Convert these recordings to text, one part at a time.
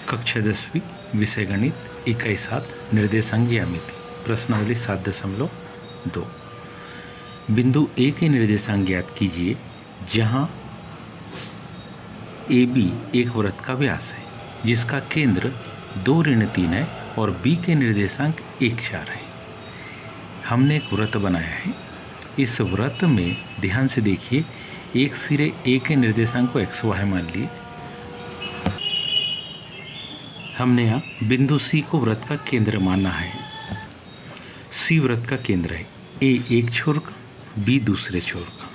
कक्षा 10वीं विषय गणित इकाई 7 निर्देशांक ज्यामिति प्रश्नावली 7.2 बिंदु ए के निर्देशांक ज्ञात कीजिए जहां ए बी एक वृत्त का व्यास है जिसका केंद्र 2 ऋण 3 है और बी के निर्देशांक 1 4 है। हमने एक वृत्त बनाया है। इस वृत्त में ध्यान से देखिए, एक सिरे ए के निर्देशांक को एक्स वाई मान लिए। हमने यहाँ बिंदु सी को वृत्त का केंद्र माना है। सी वृत्त का केंद्र है, ए एक छोर का, बी दूसरे छोर का।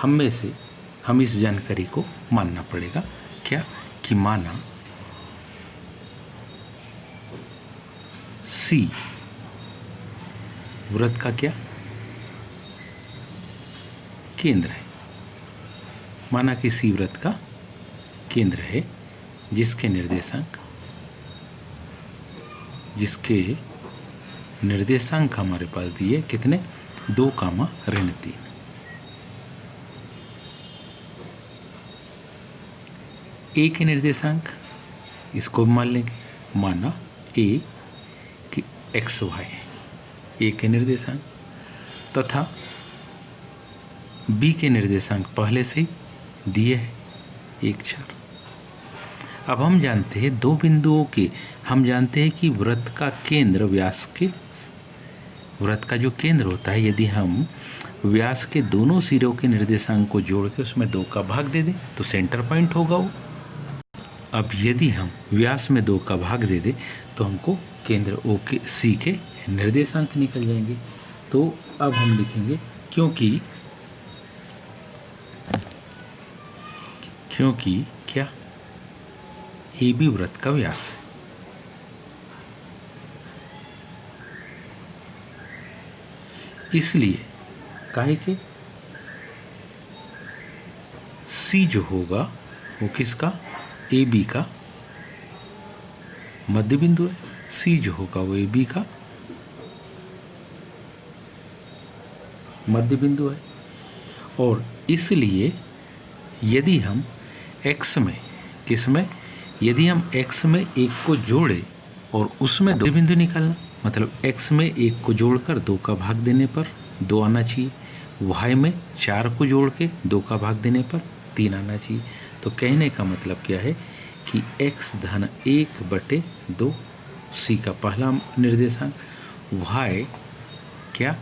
हम में से हम इस जानकारी को मानना पड़ेगा क्या कि माना सी वृत्त का क्या केंद्र है। माना कि सी वृत्त का केंद्र है जिसके निर्देशांक हमारे पास दिए कितने 2, ऋण 3। ए के निर्देशांक इसको मान लेंगे, माना ए कि एक्स वाई है ए के निर्देशांक, तथा बी के निर्देशांक पहले से ही दिए है 1 4। अब हम जानते हैं दो बिंदुओं के, हम जानते हैं कि वृत्त का केंद्र व्यास के, वृत्त का जो केंद्र होता है, यदि हम व्यास के दोनों सिरों के निर्देशांक को जोड़ के उसमें 2 का भाग दे दें तो सेंटर पॉइंट होगा वो। अब यदि हम व्यास में 2 का भाग दे दें तो हमको केंद्र ओ के सी के निर्देशांक निकल जाएंगे। तो अब हम लिखेंगे क्योंकि क्या ए बी वृत्त का व्यास है, इसलिए काहे के सी जो होगा वो किसका, ए बी का मध्य बिंदु है। सी जो होगा वो ए बी का मध्य बिंदु है। और इसलिए यदि हम x में किसमें, यदि हम x में 1 को जोड़े और उसमें 2 बिंदु निकालना, मतलब x में 1 को जोड़कर 2 का भाग देने पर 2 आना चाहिए, y में 4 को जोड़ के 2 का भाग देने पर 3 आना चाहिए। तो कहने का मतलब क्या है कि x धन 1/2 सी का पहला निर्देशांक, y क्या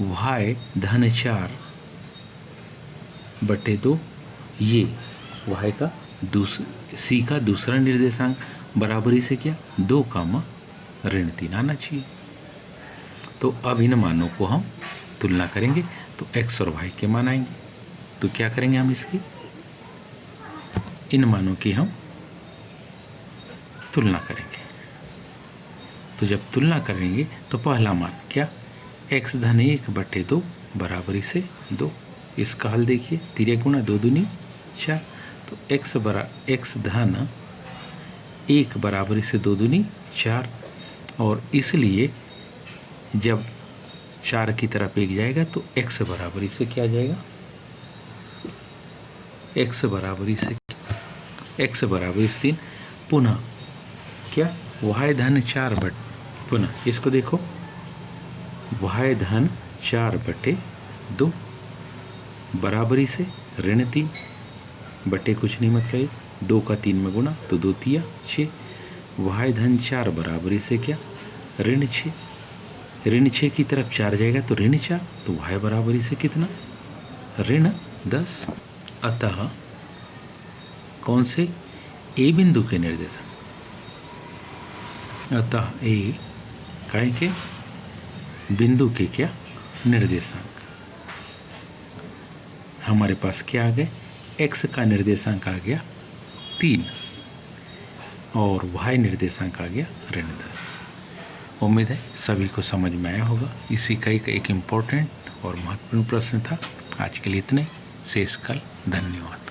y धन 4/2 ये y का सी का दूसरा निर्देशांक बराबरी से क्या 2, ऋण 3 आना चाहिए। तो अब इन मानों को हम तुलना करेंगे तो x और y के मान आएंगे। तो क्या करेंगे हम इसकी, इन मानों की हम तुलना करेंगे। तो जब तुलना करेंगे तो पहला मान क्या x धन 1/2 बराबरी से 2, इसका हल देखिए, 3 गुणा 2 दूनी 4। तो x धन 1 बराबरी से 2 दूनी 4, और इसलिए जब 4 की तरफ 1 जाएगा तो x बराबरी से क्या जाएगा, x बराबरी से 3। पुनः क्या y धन 4 पुनः इसको देखो, y धन 4/2 बराबरी से ऋण 3 बटे कुछ नहीं मतलब 2 का 3 में गुणा तो 2 3 6, y धन 4 बराबरी से क्या ऋण 6, ऋण 6 की तरफ 4 जाएगा तो ऋण 4, तो y बराबरी से कितना ऋण 10। अतः कौन से ए बिंदु के निर्देशांक, अतः ए काय के बिंदु के क्या निर्देशांक हमारे पास क्या आ गए, x का निर्देशांक आ गया 3 और y निर्देशांक आ गया ऋण 10। उम्मीद है सभी को समझ में आया होगा। इसी का एक इम्पोर्टेंट और महत्वपूर्ण प्रश्न था। आज के लिए इतने, शेष कल। धन्यवाद।